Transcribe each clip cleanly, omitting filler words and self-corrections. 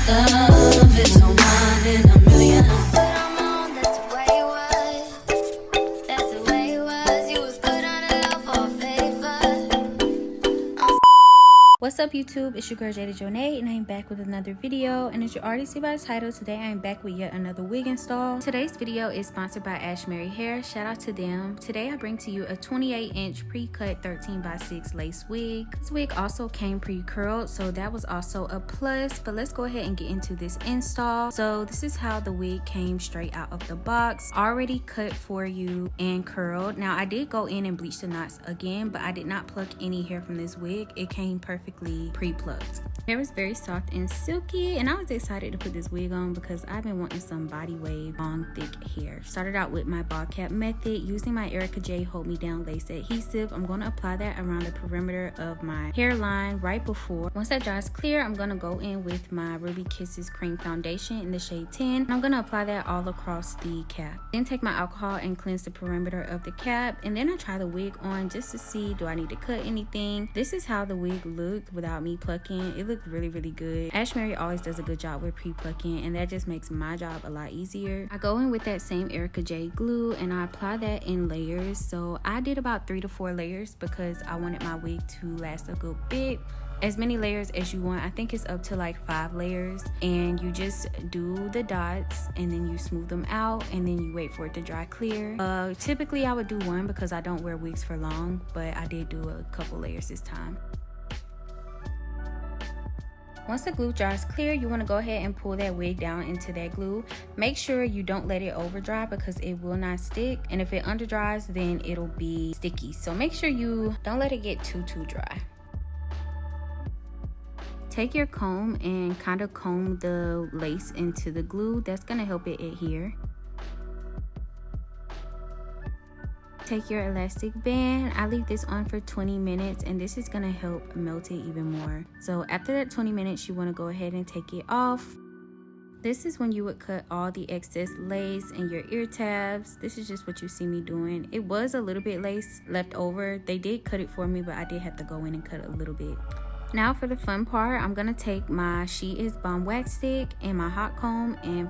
Love is no one in a million. But I'm on, that's the way it was. That's the way it was. You was good on the low for a favor. What's up YouTube, it's your girl Jada Jonay and I'm back with another video. And as you already see by the title, today I am back with yet another wig install. Today's video is sponsored by Ashimary Hair, shout out to them. Today I bring to you a 28-inch pre-cut 13x6 lace wig. This wig also came pre-curled, so that was also a plus, but let's go ahead and get into this install. So this is how the wig came straight out of the box, already cut for you and curled. Now I did go in and bleach the knots again, but I did not pluck any hair from this wig. It came perfectly pre-plucked. Hair was very soft and silky, and I was excited to put this wig on because I've been wanting some body wave long thick hair. Started out with my ball cap method using my Erica J Hold Me Down lace adhesive. I'm going to apply that around the perimeter of my hairline right before. Once that dries clear, I'm going to go in with my Ruby Kisses cream foundation in the shade 10, and I'm going to apply that all across the cap. Then take my alcohol and cleanse the perimeter of the cap, and then I try the wig on just to see, do I need to cut anything. This is how the wig looked without me plucking. It looked really good. Ashimary always does a good job with pre-plucking, and that just makes my job a lot easier. I go in with that same Erica J glue and I apply that in layers. So I did about 3 to 4 layers because I wanted my wig to last a good bit. As many layers as you want. I think it's up to like 5 layers, and you just do the dots and then you smooth them out and then you wait for it to dry clear. Typically I would do 1 because I don't wear wigs for long, but I did do a couple layers this time. Once the glue dries clear, you want to go ahead and pull that wig down into that glue. Make sure you don't let it over dry because it will not stick, and if it under dries then it'll be sticky. So make sure you don't let it get too dry. Take your comb and kind of comb the lace into the glue. That's going to help it adhere. Take your elastic band. I leave this on for 20 minutes and this is going to help melt it even more. So after that 20 minutes, you want to go ahead and take it off. This is when you would cut all the excess lace and your ear tabs. This is just what you see me doing. It was a little bit lace left over. They did cut it for me, but I did have to go in and cut a little bit. Now for the fun part, I'm going to take my She Is Bomb wax stick and my hot comb and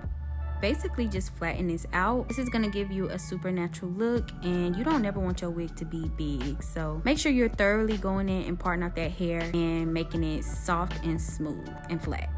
basically just flatten this out. This is going to give you a supernatural look, and you don't never want your wig to be big. So make sure you're thoroughly going in and parting out that hair and making it soft and smooth and flat.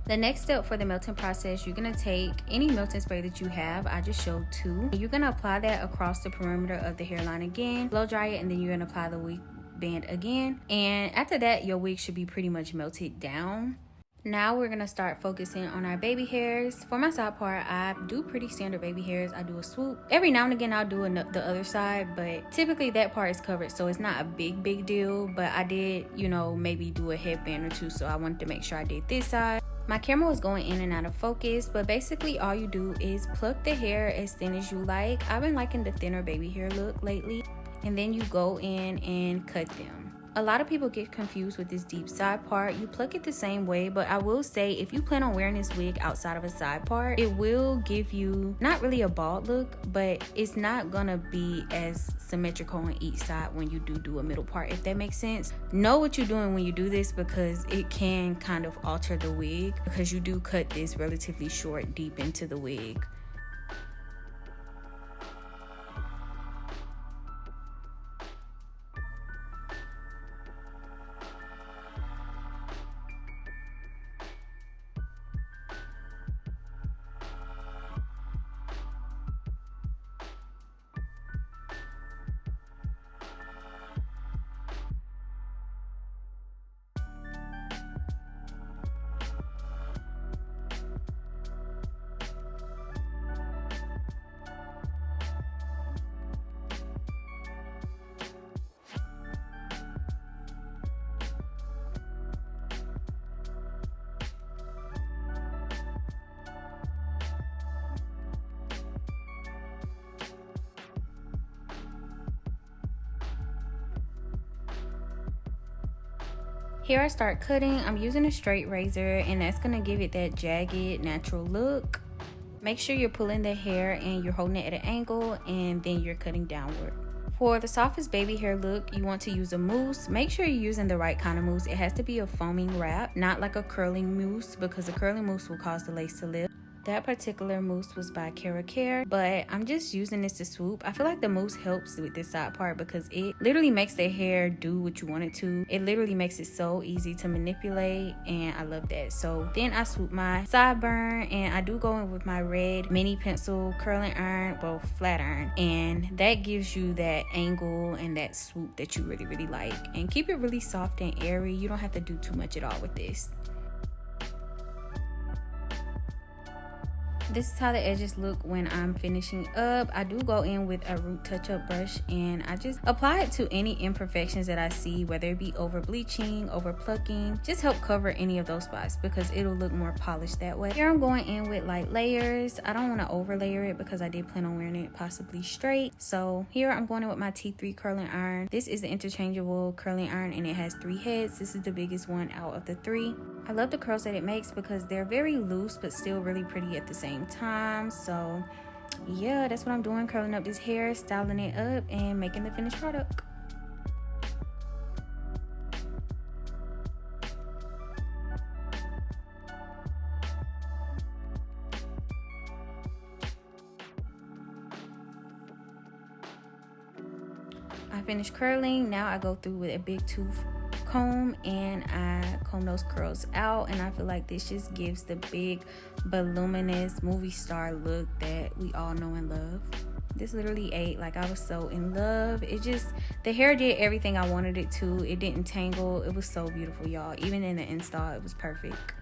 The next step for the melting process, you're going to take any melting spray that you have. I just showed 2. You're going to apply that across the perimeter of the hairline again, blow dry it, and then you're going to apply the wig band again. And after that, your wig should be pretty much melted down. Now we're going to start focusing on our baby hairs. For my side part, I do pretty standard baby hairs. I do a swoop. Every now and again, I'll do the other side, but typically that part is covered, so it's not a big deal. But I did, you know, maybe do a headband or 2, so I wanted to make sure I did this side. My camera was going in and out of focus, but basically all you do is pluck the hair as thin as you like. I've been liking the thinner baby hair look lately. And then you go in and cut them. A lot of people get confused with this deep side part. You pluck it the same way, but I will say if you plan on wearing this wig outside of a side part, it will give you not really a bald look, but it's not gonna be as symmetrical on each side when you do a middle part, if that makes sense. Know what you're doing when you do this because it can kind of alter the wig, because you do cut this relatively short deep into the wig. Here I start cutting. I'm using a straight razor, and that's gonna give it that jagged natural look. Make sure you're pulling the hair and you're holding it at an angle, and then you're cutting downward. For the softest baby hair look, you want to use a mousse. Make sure you're using the right kind of mousse. It has to be a foaming wrap, not like a curling mousse, because a curling mousse will cause the lace to lift. That particular mousse was by Care, but I'm just using this to swoop. I feel like the mousse helps with this side part because it literally makes the hair do what you want it to. It literally makes it so easy to manipulate, and I love that. So then I swoop my sideburn, and I do go in with my red mini pencil curling iron, well, flat iron, and that gives you that angle and that swoop that you really like. And keep it really soft and airy. You don't have to do too much at all with this. This is how the edges look when I'm finishing up. I do go in with a root touch-up brush, and I just apply it to any imperfections that I see, whether it be over bleaching, over plucking. Just help cover any of those spots because it'll look more polished that way. Here I'm going in with light layers. I don't want to over layer it because I did plan on wearing it possibly straight. So here I'm going in with my T3 curling iron. This is the interchangeable curling iron, and it has 3 heads. This is the biggest one out of the 3. I love the curls that it makes because they're very loose but still really pretty at the same time. So yeah, that's what I'm doing, curling up this hair, styling it up, and making the finished product. I finished curling. Now I go through with a big tooth comb and I comb those curls out, and I feel like this just gives the big voluminous movie star look that we all know and love. This literally ate, like I was so in love. It just, the hair did everything I wanted it to. It didn't tangle. It was so beautiful, y'all. Even in the install, it was perfect.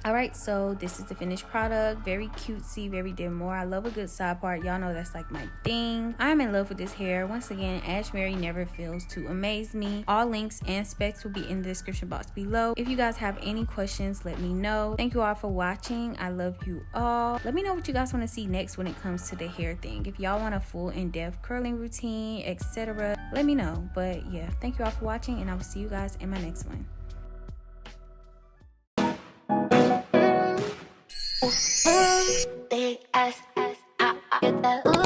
Alright, so this is the finished product. Very cutesy, very Demore. I love a good side part. Y'all know that's like my thing. I'm in love with this hair. Once again, Ashimary never fails to amaze me. All links and specs will be in the description box below. If you guys have any questions, let me know. Thank you all for watching. I love you all. Let me know what you guys want to see next when it comes to the hair thing. If y'all want a full in-depth curling routine, etc., let me know. But yeah, thank you all for watching, and I will see you guys in my next one. Big ass, get that.